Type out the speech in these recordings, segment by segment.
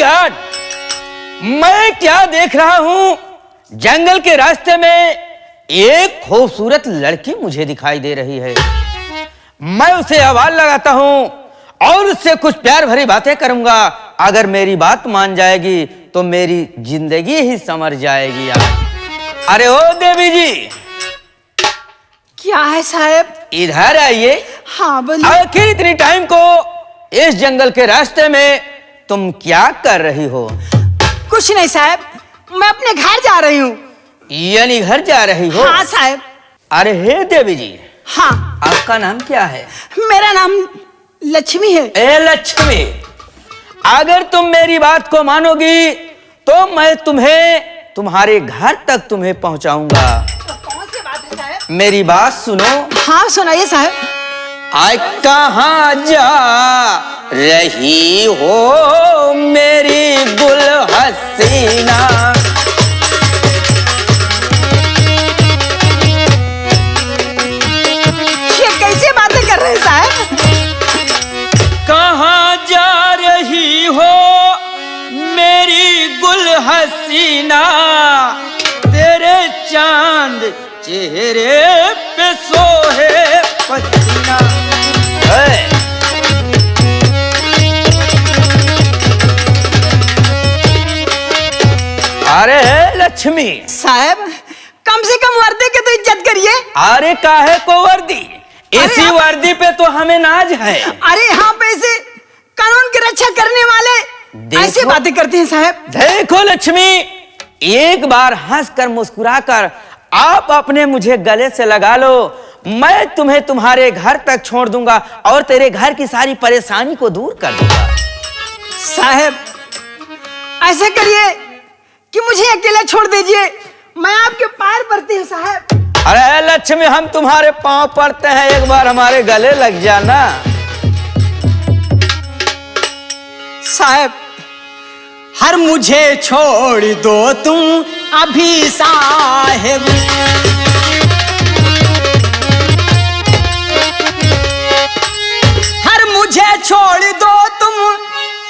God, मैं क्या देख रहा हूं? जंगल के रास्ते में एक खूबसूरत लड़की मुझे दिखाई दे रही है। मैं उसे आवाज लगाता हूं और उससे कुछ प्यार भरी बातें करूंगा। अगर मेरी बात मान जाएगी तो मेरी जिंदगी ही संवर जाएगी यार। अरे ओ देवी जी, क्या है साहब? इधर आइए। हाँ बोलिए। आखिर इतनी टाइम को इस जंगल के रास्ते में तुम क्या कर रही हो? कुछ नहीं साहब, मैं अपने घर जा रही हूँ। यानी घर जा रही हो? हाँ साहब। अरे हे देवी जी, हाँ। आपका नाम क्या है? मेरा नाम लक्ष्मी है। ए लक्ष्मी, अगर तुम मेरी बात को मानोगी तो मैं तुम्हें तुम्हारे घर तक तुम्हें पहुंचाऊंगा। कौन सी बात है साहब? मेरी बात सुनो। हाँ सुनाइए साहब। आय कहाँ जा रही हो मेरी गुल हसीना? ये कैसे बातें कर रहे हैं साहब? कहाँ जा रही हो मेरी गुल हसीना? तेरे चांद चेहरे पे सोहे पसीना। अरे लक्ष्मी साहब, कम से कम वर्दी की तो इज्जत करिए। अरे काहे को वर्दी? इसी वर्दी पे तो हमें नाज है। अरे यहाँ पे ऐसे कानून की रक्षा करने वाले ऐसे बातें करते हैं साहब। देखो लक्ष्मी, एक बार हंसकर मुस्कुराकर आप अपने मुझे गले से लगा लो। मैं तुम्हें तुम्हारे घर तक छोड़ दूंगा और तेरे घर की सारी परेशानी को दूर कर दूंगा। साहब ऐसे करिए कि मुझे अकेला छोड़ दीजिए, मैं आपके पैर पड़ती हूँ साहब। अरे लक्ष्मी, हम तुम्हारे पांव पड़ते हैं, एक बार हमारे गले लग जाना। साहब हर मुझे छोड़ दो तुम अभी साहब। हर मुझे छोड़ दो तुम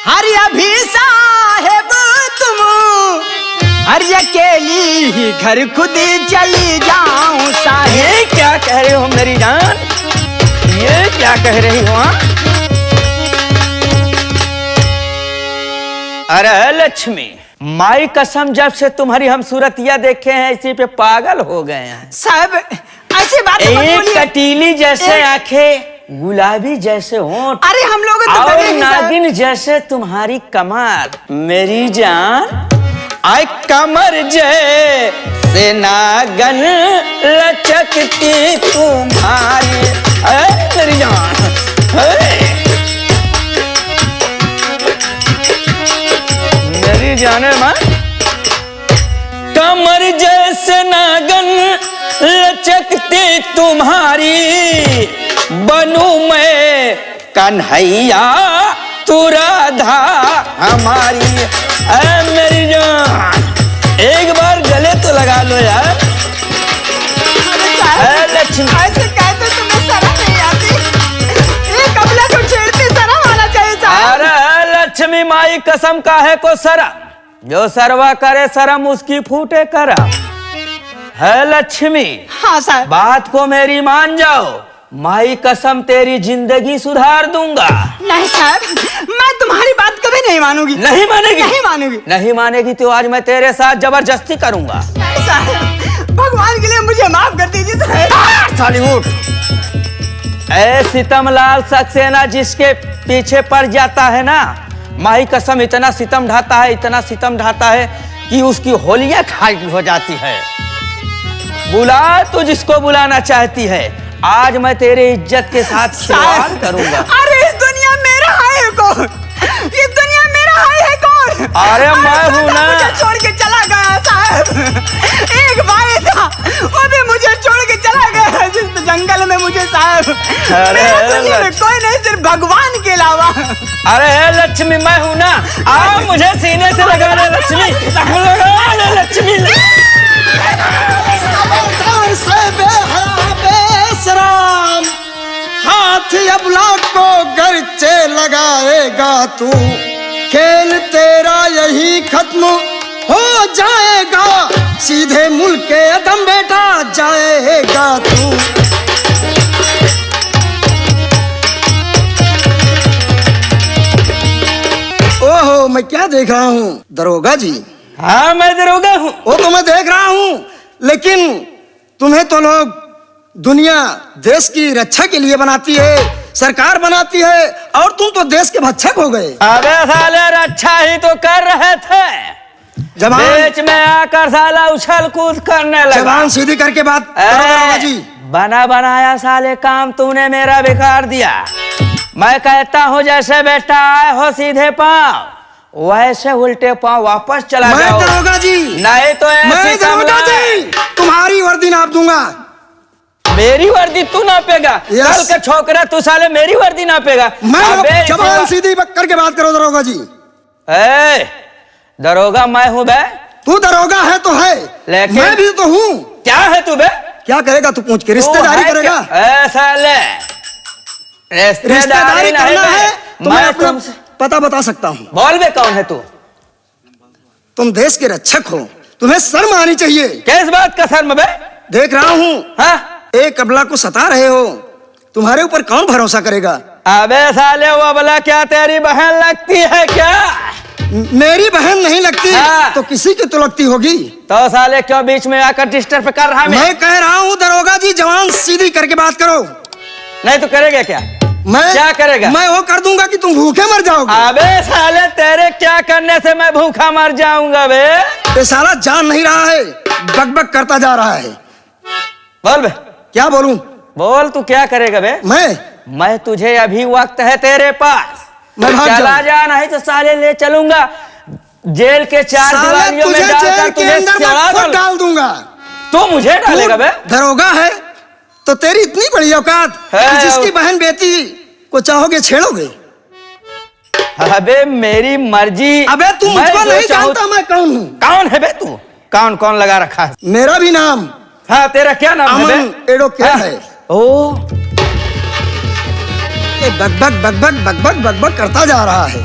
हर अभी साहब। तुम हर अकेली ही घर खुद चली जाऊं साहब। ये क्या कह रहे हो मेरी जान? ये क्या कह रही हो? अरे लक्ष्मी, माई कसम, जब से तुम्हारी हम सूरतिया देखे हैं इसी पे पागल हो गए हैं साहब। ऐसी बात एक कटीली जैसे आंखें, गुलाबी जैसे होंठ, अरे हम लोग तो और नागिन जैसे तुम्हारी कमर। मेरी जान, आय कमर जैसे नागन लचकती तुम्हारी। मेरी जान, मेरी जाने मां, कमर जैसे नागन लचकती तुम्हारी। बनू मैं कन्हैया तू राधा हमारी। मेरी जान, एक बार गले तो लगा लो यार। लक्ष्मी ऐसे कहते तुम्हें शर्म नहीं आती? एक कबला को छेड़ते शर्म आना चाहिए साहब। अरे लक्ष्मी, माई कसम काहे को शरम? जो सरवा करे शरम उसकी फूटे करम। है लक्ष्मी, हाँ साहब। बात को मेरी मान जाओ, माई कसम तेरी जिंदगी सुधार दूंगा। नहीं साहब, मैं तुम्हारी बात कभी नहीं मानूंगी। नहीं मानेगी? नहीं मानूंगी। नहीं मानेगी तो आज मैं तेरे साथ जबरदस्ती करूंगा। नहीं साहब, भगवान के लिए मुझे माफ कर दीजिए साहब। साली उठ। ऐ सितमलाल सक्सेना जिसके पीछे पड़ जाता है ना, माई कसम इतना सितम ढाता है, इतना सितम ढाता है कि उसकी होलियां खाली हो जाती है। बुला तो जिसको बुलाना चाहती है, आज मैं तेरे इज्जत के साथ सवाल करूंगा। अरे इस दुनिया मेरा है कौन? ये दुनिया मेरा है कौन? अरे मैं हूं ना। मुझे छोड़ के चला गया साहब। एक भाई था, वो भी मुझे छोड़ के चला गया जिस जंगल में मुझे साहब। मेरा दुनिया में कोई नहीं, सिर्फ भगवान के अलावा। अरे लक्ष्मी, मैं हूं ना। आओ मुझे सीने से लगा ले लक्ष्मी, लगा ले लक्ष्मी। बेशरम हाथ अबला को गर्चे लगाएगा तू, खेल तेरा यही खत्म हो जाएगा, सीधे मुल्क के अदम बेटा जाएगा तू। ओहो, मैं क्या देख रहा हूँ दरोगा जी? हाँ मैं दरोगा हूँ। वो तो मैं देख रहा हूँ, लेकिन तुम्हें तो लोग दुनिया देश की रक्षा के लिए बनाती है, सरकार बनाती है, और तुम तो देश के भक्षक हो गए। अबे साले रक्षा ही तो कर रहे थे, जवान बीच में आकर साला उछल कूद करने लगा। जवान सीधी करके बात करो दरोगा जी। बना बनाया साले काम तूने मेरा बेकार दिया। मैं कहता हूँ जैसे बेटा आए हो सीधे पाँव, वैसे उल्टे पाँव वापस चला मैं जाओ। दरोगा जी, नहीं तो मैं ऐसी दरोगा जी, तुम्हारी वर्दी नाप दूंगा। मेरी वर्दी तू नापेगा? Yes. कल का छोकरा तू साले मेरी वर्दी नापेगा? मैं जवान सीधी करके बात करो दरोगा जी। ए, दरोगा मैं हूँ बे। तू दरोगा है तो है, लेकिन मैं भी तो हूँ। क्या है तू बे? क्या करेगा तू? पूछ के रिश्तेदारी करेगा? साले रिश्तेदारी करना है तो मैं अपना तुमसे पता बता सकता हूँ। बोल बे, कौन है तू? तुम देश के रक्षक हो, तुम्हें शर्म आनी चाहिए। किस बात का शर्म बे? देख रहा हूँ हाँ? एक अबला को सता रहे हो, तुम्हारे ऊपर कौन भरोसा करेगा? अबे साले वो अबला क्या तेरी बहन लगती है क्या? मेरी बहन नहीं लगती हाँ। तो किसी की तो लगती होगी। तो साले क्यों बीच में आकर डिस्टर्ब कर रहा? मैं कह रहा हूँ दरोगा जी, जवान सीधी करके बात करो। नहीं तो करेगा क्या? मैं क्या करेगा? मैं वो कर दूंगा कि तुम भूखे मर जाओगे। अबे साले तेरे क्या करने से मैं भूखा मर जाऊंगा बे? ये साला जान नहीं रहा है, बकबक करता जा रहा है। बोल बे। क्या बोलूं? बोल तू क्या करेगा बे? मैं तुझे अभी वक्त है तेरे पास, मैं भाग चला जाऊं। जा, नहीं तो साले ले चलूंगा जेल के चार साला दीवारियों में तुझे डालकर जेल के तुझे अंदर सड़ा मैं खुद दूं। डाल दूंगा। तू मुझे डालेगा बे? दरोगा है तो तेरी इतनी बड़ी औकात है। कि जिसकी बहन बेटी को चाहोगे छेड़ोगे। अबे मेरी मर्जी। अबे तू मैं मुझको जो नहीं चाहूं- जानता मैं कौन हूँ। कौन है बे तू? कौन कौन लगा रखा है? मेरा भी नाम हाँ, तेरा क्या नाम है अमन बे? एडवोकेट हाँ? है। ओ ये बकबक बकबक बकबक बकबक करता जा रहा है।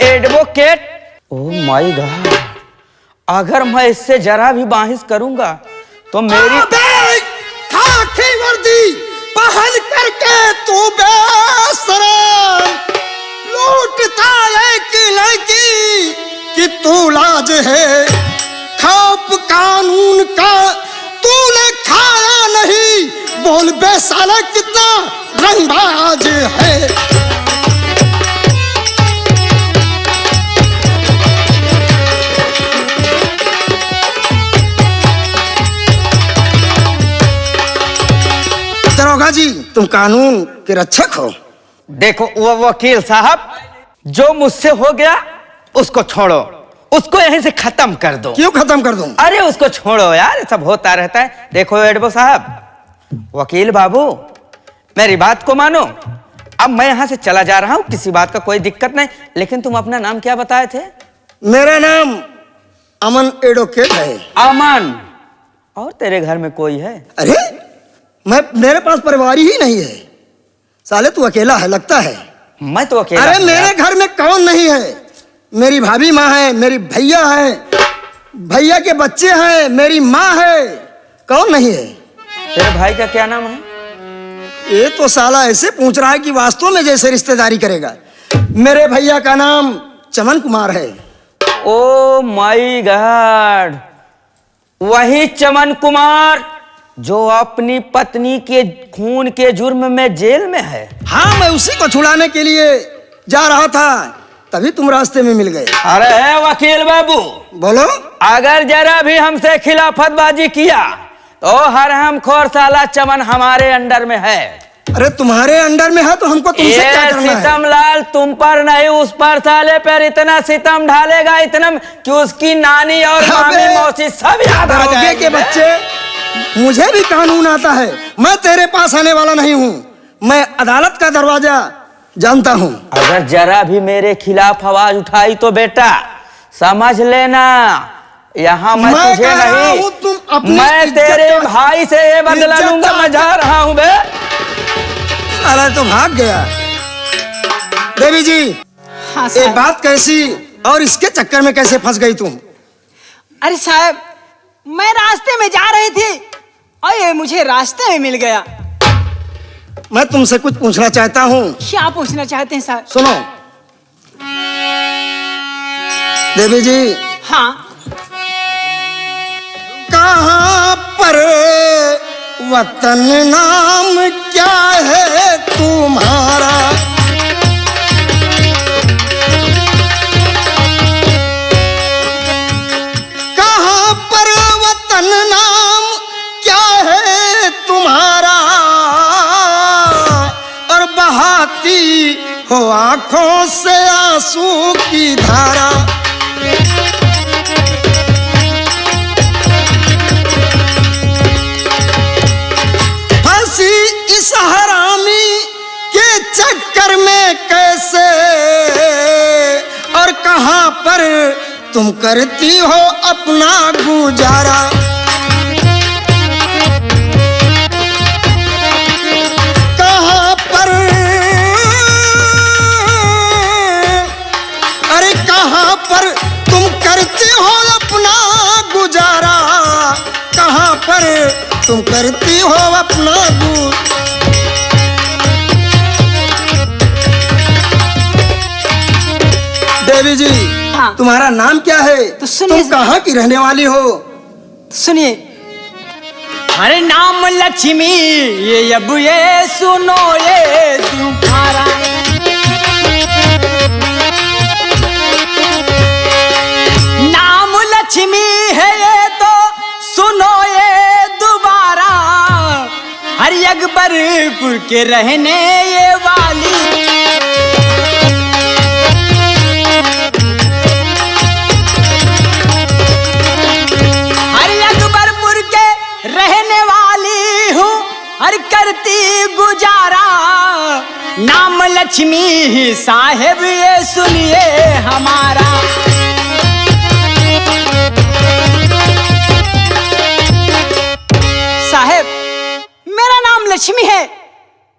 एडवोकेट? ओ माय गॉड, अगर मैं इससे जरा भी बाहिस करूंगा तो मेरी अबे खाकी वर्दी पहन करके तू बेशरम लूटता एक लड़की कि तू लाज है, खौफ कानून का तूने खाया नहीं। बोल बे साला कितना रंगबाज है। दरोगा जी, तुम कानून के रक्षक हो। देखो वो वकील साहब, जो मुझसे हो गया उसको छोड़ो, उसको यहीं से खत्म कर दो। क्यों खत्म कर दूं? अरे उसको छोड़ो यार, सब होता रहता है। देखो एडवो साहब, वकील बाबू, मेरी बात को मानो। अब मैं यहाँ से चला जा रहा हूँ, किसी बात का कोई दिक्कत नहीं, लेकिन तुम अपना नाम क्या बताए थे? मेरा नाम अमन एडवोकेट है। अमन? और तेरे घर में कोई है? अरे मेरे पास परिवार ही नहीं है। साले तू अकेला है लगता है। मैं तो अकेला अरे हूँ मेरे यार। घर में कौन नहीं है? मेरी भाभी माँ है, मेरी भैया है, भैया के बच्चे हैं, मेरी माँ है। कौन नहीं है? तेरे भाई का क्या नाम है? ये तो साला ऐसे पूछ रहा है कि वास्तव में जैसे रिश्तेदारी करेगा। मेरे भैया का नाम चमन कुमार है। ओ माय गॉड, वही चमन कुमार जो अपनी पत्नी के खून के जुर्म में जेल में है। हाँ, मैं उसी को छुड़ाने के लिए जा रहा था, तभी तुम रास्ते में मिल गए। अरे है वकील बाबू, बोलो। अगर जरा भी हमसे खिलाफतबाजी किया तो हरहम खोर साला चमन हमारे अंडर में है। अरे तुम्हारे अंडर में है तो हमको तुमसे क्या ये करना है? सितम लाल तुम पर नहीं उस पर साले पर इतना सितम ढालेगा, इतना कि उसकी नानी और मामी मौसी सब याद आ दरोगे जाएंगे। के बच्चे, मुझे भी कानून आता है। मैं तेरे पास आने वाला नहीं हूँ। मैं अदालत का दरवाजा जानता हूँ। अगर जरा भी मेरे खिलाफ आवाज उठाई तो बेटा समझ लेना, यहाँ मैं तुझे कह रहा नहीं, हूँ, तुम अपनी मैं इज्जत तेरे का- भाई से ये बदला इज्जत लूंगा। मैं जा रहा हूँ बे। अरे तो भाग गया। देवी जी, हाँ ये साहब। बात कैसी और इसके चक्कर में कैसे फंस गई तुम? अरे साहब, मैं रास्ते में जा रही थी और ये मुझे रास्ते में मिल गया। मैं तुमसे कुछ पूछना चाहता हूँ। क्या पूछना चाहते हैं साहब? सुनो देवी जी, हाँ। कहाँ पर वतन नाम क्या है तुम्हारा? कहाँ पर वतन नाम क्या है तुम्हारा? और बहाती हो आंखों से आंसू की धारा। इस हरामी के चक्कर में कैसे और कहां पर तुम करती हो अपना गुजारा? कहां पर, अरे कहां पर तुम करती हो अपना गुजारा? कहां पर तुम करती हो अपना देवी जी, हाँ। तुम्हारा नाम क्या है? तो सुनिए। तुम कहाँ की रहने वाली हो? सुनिए। अरे नाम लक्ष्मी, ये अब ये सुनो ये तुम्हारा। नाम लक्ष्मी है ये तो सुनो ये दोबारा। हर अकबरपुर के रहने ये वाली। रहने वाली हूँ हर करती गुजारा। नाम लक्ष्मी ही साहेब ये सुनिए हमारा। साहेब, मेरा नाम लक्ष्मी है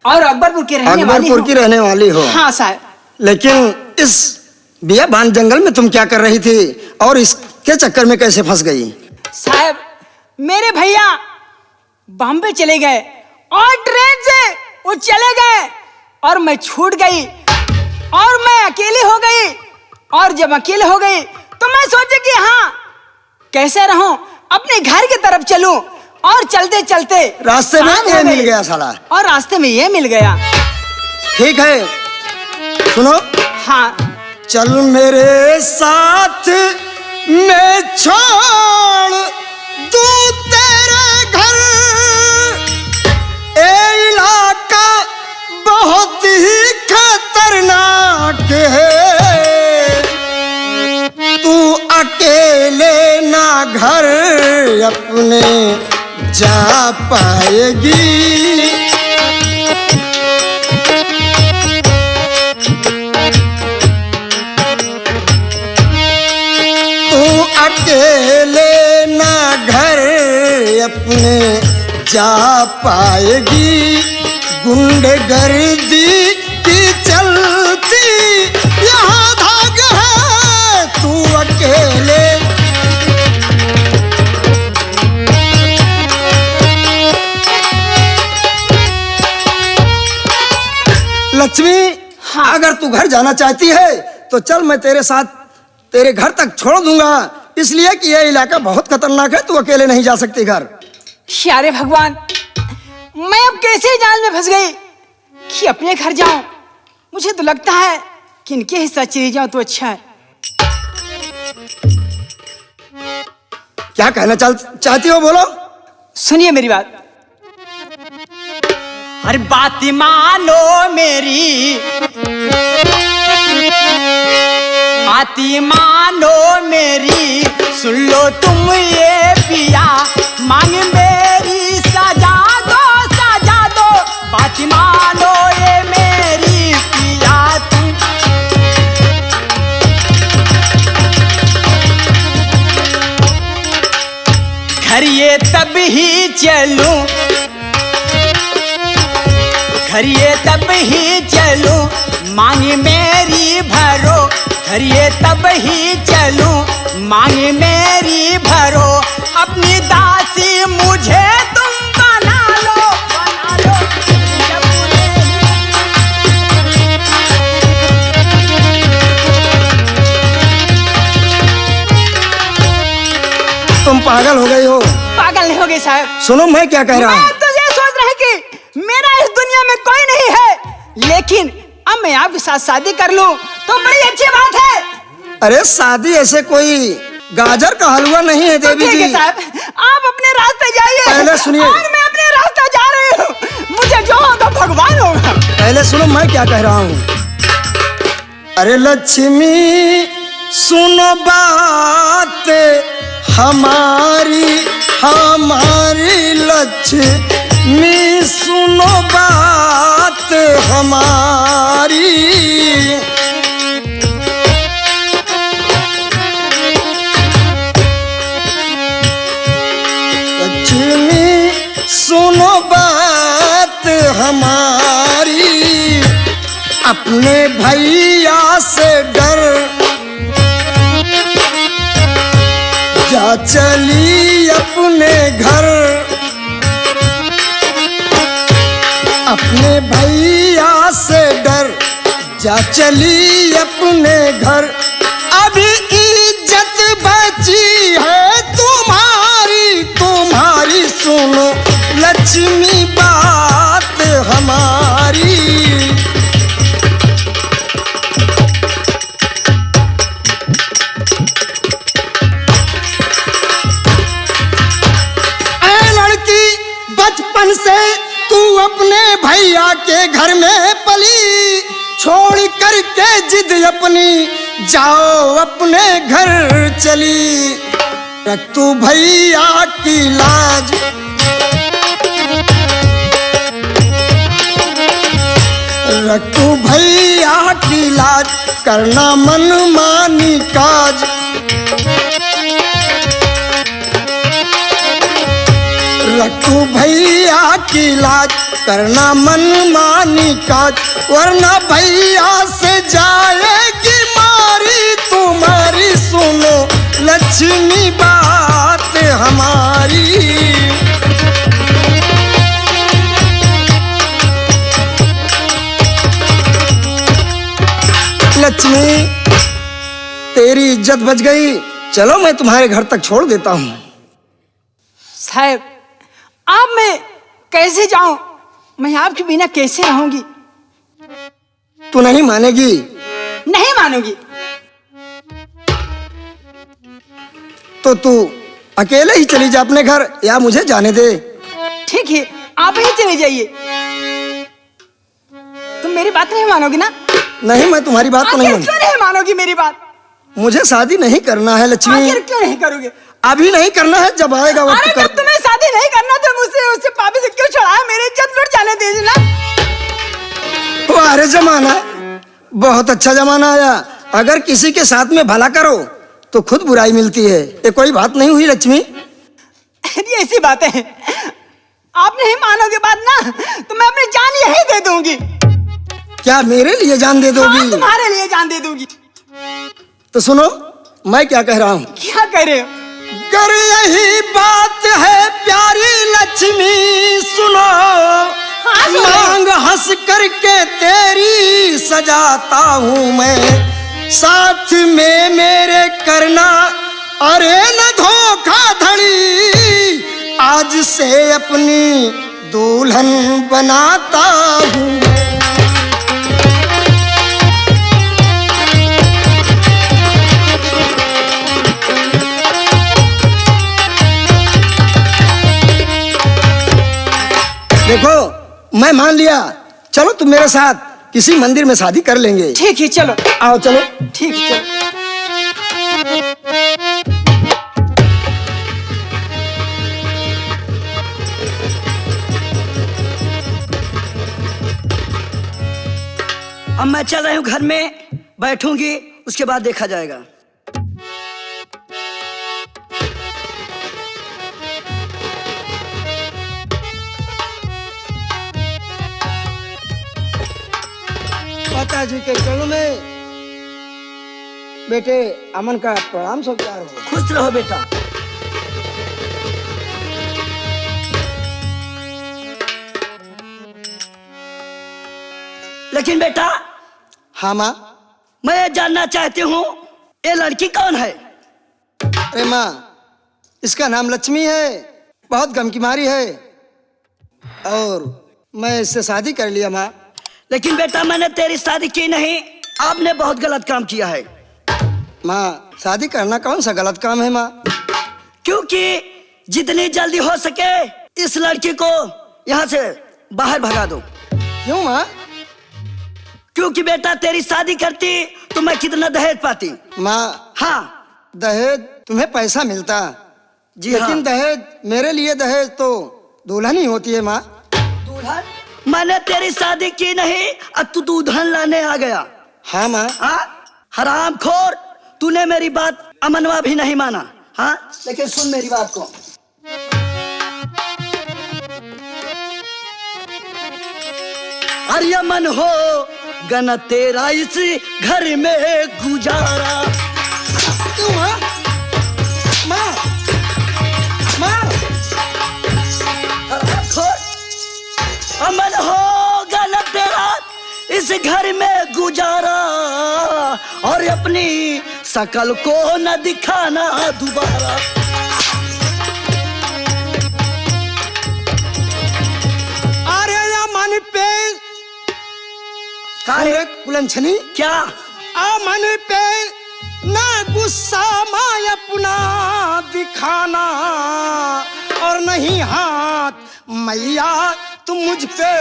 और अकबरपुर की रहने वाली अकबरपुर की रहने वाली हो? हाँ साहब। लेकिन इस बियाबान जंगल में तुम क्या कर रही थी और इसके चक्कर में कैसे फंस गई? साहब, मेरे भैया बॉम्बे चले गए और ट्रेन से वो चले गए और मैं छूट गई और मैं अकेली हो गई। और जब अकेले हो गई तो मैं सोची कि हाँ, कैसे रहूं, अपने घर की तरफ चलूं। और चलते चलते रास्ते में ये मिल गया साला। और रास्ते में ये मिल गया। ठीक है, सुनो। हाँ। चल मेरे साथ मैं छोड़ दूं तेरे घर। ए इलाका बहुत ही खतरनाक है। तू अकेले ना घर अपने जा पाएगी। तू अकेले ना घर अपने जा पाएगी। गुंडगर्दी की चलती यहाँ धाग है। तू अकेले लक्ष्मी, हाँ। अगर तू घर जाना चाहती है तो चल, मैं तेरे साथ तेरे घर तक छोड़ दूंगा। इसलिए कि यह इलाका बहुत खतरनाक है, तू अकेले नहीं जा सकती घर। अरे भगवान, मैं अब कैसे जाल में फंस गई कि अपने घर जाऊं। मुझे तो लगता है कि इनके हिस्सा चली जाऊं तो अच्छा है। क्या कहना चाहती हो, बोलो। सुनिए मेरी बात। हर बात मानो मेरी, बात मानो मेरी। सुन लो तुम ये पिया, मांग मेरी सजा दो। बात मानो ये मेरी पिया तुम। घर ये तब ही चलूं, धरिए तब ही चलूं, मांगी मेरी भरो, धरिए तब ही चलूं, मांगी मेरी भरो, अपनी दासी मुझे तुम बना लो, बना लो। तुम पागल हो गई हो? पागल नहीं हो गई साहब। सुनो मैं क्या कह रहा हूँ। मैं तो ये सोच रहा कि मेरा इस दुनिया में कोई नहीं है, लेकिन अब मैं आपके साथ शादी कर लूं तो बड़ी अच्छी बात है। अरे शादी ऐसे कोई गाजर का हलवा नहीं है देवी ठीक है जी। साहब, आप अपने रास्ते जाइए। पहले सुनिए। और मैं अपने रास्ते जा रही हूँ, मुझे जो होगा भगवान होगा। पहले सुनो मैं क्या कह रहा हूँ। अरे लक्ष्मी सुनो बात हमारी, हमारी लक्ष्मी सुनो बात हमारी। लक्ष्मी सुनो बात हमारी, अपने भैया से डर जा चली अपने घर, अपने भैया से डर जा चली अपने घर। अभी इज्जत बची है तुम्हारी, तुम्हारी सुनो लक्ष्मी बात हमारी। बचपन से तू अपने भैया के घर में पली, छोड़ करके जिद अपनी जाओ अपने घर चली। रख तू भैया की लाज, रख तू भैया की लाज, करना मनमानी काज। रखू भैया की लाज, करना मनमानी काज, वरना भैया से जाएगी मारी तुम्हारी। सुनो लक्ष्मी बात हमारी। लक्ष्मी तेरी इज्जत बच गई, चलो मैं तुम्हारे घर तक छोड़ देता हूँ। साहब अब मैं कैसे जाऊं, मैं आपके बिना कैसे रहूंगी? तू नहीं मानेगी? नहीं मानूंगी। तो तू अकेले ही चली जा अपने घर, या मुझे जाने दे। ठीक है, आप ही चले जाइए। तुम मेरी बात नहीं मानोगी ना? नहीं, मैं तुम्हारी बात तो नहीं क्यों नहीं मानोगी मेरी बात? मुझे शादी नहीं करना है लक्ष्मी। आखिर क्यों नहीं करोगे? अभी नहीं करना है, जब आएगा वक्त अरे जब तुम्हें शादी नहीं करना तो मुझसे उससे पापी से क्यों छुड़ाया? मेरी इज्जत लुट जाने दीजिए ना। अरे जमाना बहुत अच्छा जमाना आया। अगर किसी के साथ में भला करो तो खुद बुराई मिलती है। ये कोई बात नहीं हुई लक्ष्मी? ये ऐसी बातें हैं, आप नहीं मानोगे बात ना तो मैं अपनी जान यही दे दूंगी। क्या मेरे लिए जान दे दोगी? हाँ, तुम्हारे लिए जान दे दूंगी। तो सुनो मैं क्या कह रहा हूँ। क्या कह रहे हो? कर यही बात है प्यारी लक्ष्मी सुनो, मांग हंस करके तेरी सजाता हूँ मैं, साथ में मेरे करना अरे न धोखाधड़ी, आज से अपनी दुल्हन बनाता हूँ। देखो मैं मान लिया, चलो तुम मेरे साथ किसी मंदिर में शादी कर लेंगे। ठीक है चलो। आओ चलो। ठीक है चलो। अब मैं चल रही हूँ घर में, बैठूंगी उसके बाद देखा जाएगा। पिताजी के चरणों में बेटे अमन का प्रणाम स्वीकार हो। खुश रहो बेटा। लेकिन बेटा, हाँ माँ। मैं ये जानना चाहती हूँ, ये लड़की कौन है? अरे माँ, इसका नाम लक्ष्मी है, बहुत गम की मारी है और मैं इससे शादी कर लिया माँ। लेकिन बेटा, मैंने तेरी शादी की नहीं, आपने बहुत गलत काम किया है। माँ, शादी करना कौन सा गलत काम है माँ? क्योंकि जितनी जल्दी हो सके इस लड़की को यहाँ से बाहर भगा दो। क्यों माँ? क्योंकि बेटा, तेरी शादी करती तो मैं कितना दहेज पाती। माँ, हाँ, दहेज तुम्हें पैसा मिलता, जी लेकिन हाँ। दहेज मेरे लिए दहेज तो दुल्हन ही होती है माँ। दुल्हन? मैंने तेरी शादी की नहीं, अब तू दुल्हन लाने आ गया। हाँ माँ। हाँ, हरामखोर, तूने मेरी बात अमनवा भी नहीं माना। हाँ, लेकिन सुन मेरी बात को। अरे अमन हो गना तेरा इस घर में गुजारा। क्यों माँ? माँ, माँ, हरामखोर, अमन हो गना तेरा इस घर में गुजारा, और अपनी शकल को न दिखाना दोबारा। अरे अमन पे काहे? कुलंछनी, क्या? अमन पे ना गुस्सा माँ अपना दिखाना, और नहीं हाथ मैया तुम मुझ पे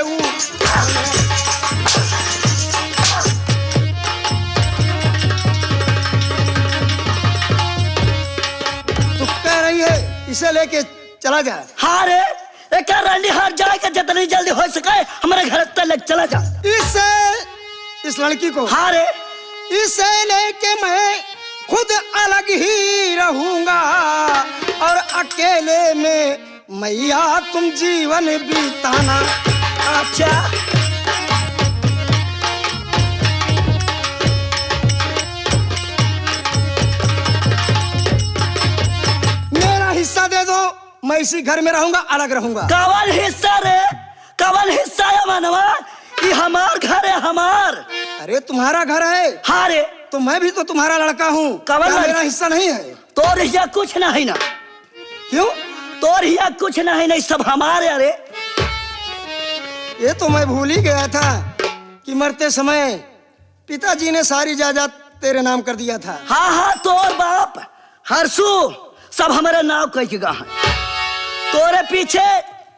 तू कह रही है इसे लेके चला जा। हाँ रे, एक रंडी हार जाएगा, जितनी जल्दी हो सके हमारे घर तक चला जा। इस लड़की को, हाँ रे, इसे लेके मैं खुद अलग ही रहूंगा, और अकेले में मैया तुम जीवन बिताना। अच्छा, मेरा हिस्सा दे दो, मैं इसी घर में रहूंगा, अलग रहूंगा। कवन हिस्सा रे? कवन हिस्सा है मनवा? ये हमार घर है, हमार। अरे तुम्हारा घर है, हाँ रे, तो मैं भी तो तुम्हारा लड़का हूँ। कवन क्या लड़का? मेरा हिस्सा नहीं है? तोर हिया कुछ नहीं ना। क्यों? तोर हिया कुछ नहीं, नहीं सब हमारे। अरे ये तो मैं भूल ही गया था कि मरते समय पिताजी ने सारी जायदाद तेरे नाम कर दिया था। हाँ हाँ, तोर बाप हरसू सब हमारे नाव कह के गा है। तोरे पीछे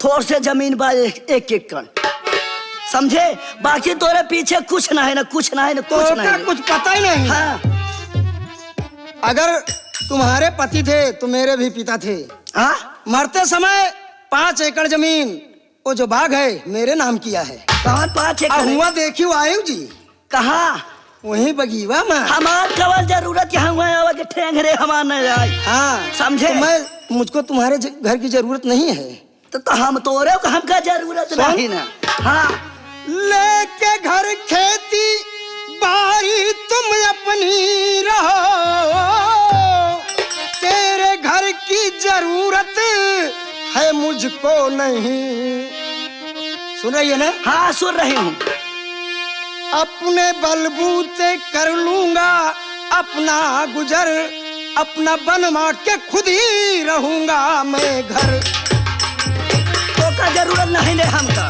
थोड़ से जमीन बा, एक एकड़, समझे? बाकी तोरे पीछे कुछ ना है ना, कुछ ना है ना, तो कुछ ना है। कुछ पता ही नहीं। हाँ अगर तुम्हारे पति थे तो मेरे भी पिता थे। हाँ, मरते समय 5 एकड़ जमीन, वो जो बाग है, मेरे नाम किया है। कहाँ 5 एकड़ है? हुआ देखियो आयु जी, कहाँ? वहीं बगीवा में। हमार कवल जरूरत यहाँ हुआ है कि ठेंगरे हमार न जाए। हाँ, समझे? तो मुझको तुम्हारे घर की जरूरत नहीं है। तो हम तोरे को हमका जरूरत नहीं ना। हाँ, लेके घर खेती बारी तुम अपनी रहो, तेरे घर की जरूरत है मुझको नहीं। सुन रही है ना? हाँ सुन रही हूँ। अपने बलबूते कर लूंगा अपना गुजर, अपना बनवा के खुद ही रहूंगा मैं घर। तो का जरूरत नहीं ले हमका।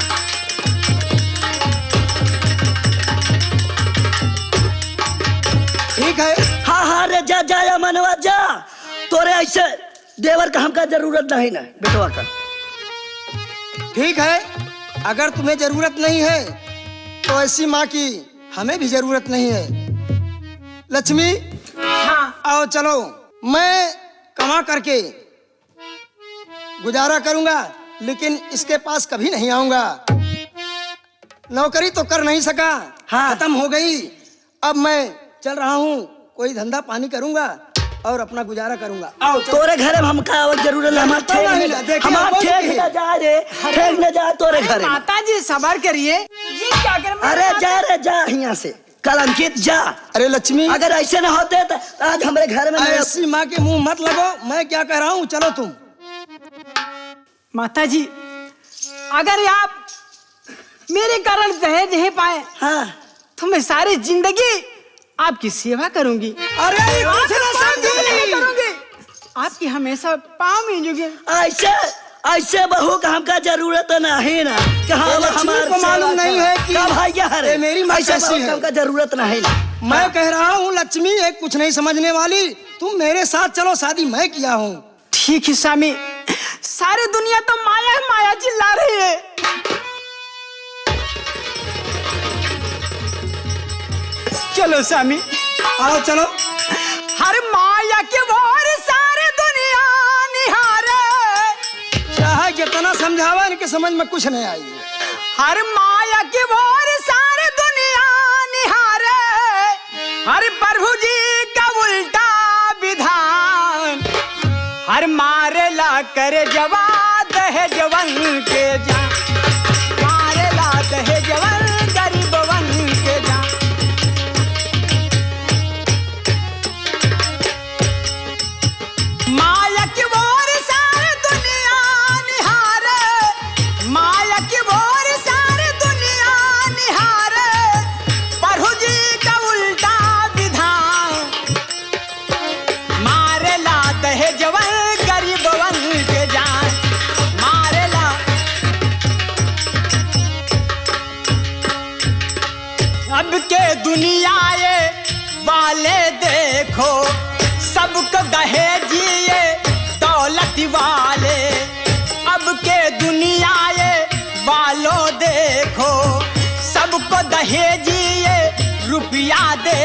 ठीक है? हाँ हाँ रे, जा जा मनवा जा। तोरे ऐसे देवर का हमका जरूरत नहीं ना बेटवा का। ठीक है, अगर तुम्हें जरूरत नहीं है तो ऐसी माँ की हमें भी जरूरत नहीं है। लक्ष्मी, हाँ, आओ चलो, मैं कमा करके गुजारा करूंगा, लेकिन इसके पास कभी नहीं आऊंगा। नौकरी तो कर नहीं सका, हाँ। खत्म हो गई। अब मैं चल रहा हूँ, कोई धंधा पानी करूंगा और अपना गुजारा करूंगा। आओ चलो। तोरे घरे में हमका आवक जरूरत है। हमार ठेक नहीं, न- देखिए, हमार बहुत ठेक ही न है। जा रे, ठेक न जा तोरे अरे घरे में। माता जी सबर करिए, ये क्या कर? अरे जा रे, जा यहाँ से। कलंकित जा। अरे लक्ष्मी, अगर ऐसे न होते तो आज हमारे घर में ऐसी माँ के मुंह मत लगो, मैं क्या कह रहा हूँ, चलो तुम। माता जी, अगर आप मेरे कारण दहेज नहीं पाए हाँ तो मैं सारी जिंदगी आपकी सेवा करूंगी। अरे आपकी सेवा नहीं करूंगी, आपकी हमेशा पाँव मिलूंगी। ऐसे ऐसे बहू का हमका जरूरत नहीं ना कि हम लक्ष्मी हमारे को मालूम नहीं है कि भैया ये मेरी माँ ऐसे कैसी बहू है। का हमका जरूरत नहीं ना। मैं कह रहा हूँ लक्ष्मी, एक कुछ नहीं समझने वाली, तुम मेरे साथ चलो, शादी मैं किया हूँ। ठीक है स्वामी, सारी दुनिया तो माया माया चिल्ला रही है। चलो स्वामी, आओ चलो। हर माया के भोर सारे दुनिया निहारे, चाहे कितना समझावा, इनके समझ में कुछ नहीं आई। हर माया के भोर सारे दुनिया निहारे, हर प्रभु जी का उल्टा विधान, हर मारे ला कर जवा दहेजवन के जा, मारे ला दहेजवन गरीबवन के जा। माया की भोर सारी दुनिया निहारे, माया की भोर सारी दुनिया निहारे, प्रभु जी का उल्टा विधान, मारे ला दहेजवन गरीबवन के जान, मारे ला। अब के दुनिया ये वाले देखो, सबको दहेजिए दौलत वाले, अब के दुनिया ये वालों देखो, सबको दहेजिए रुपया दे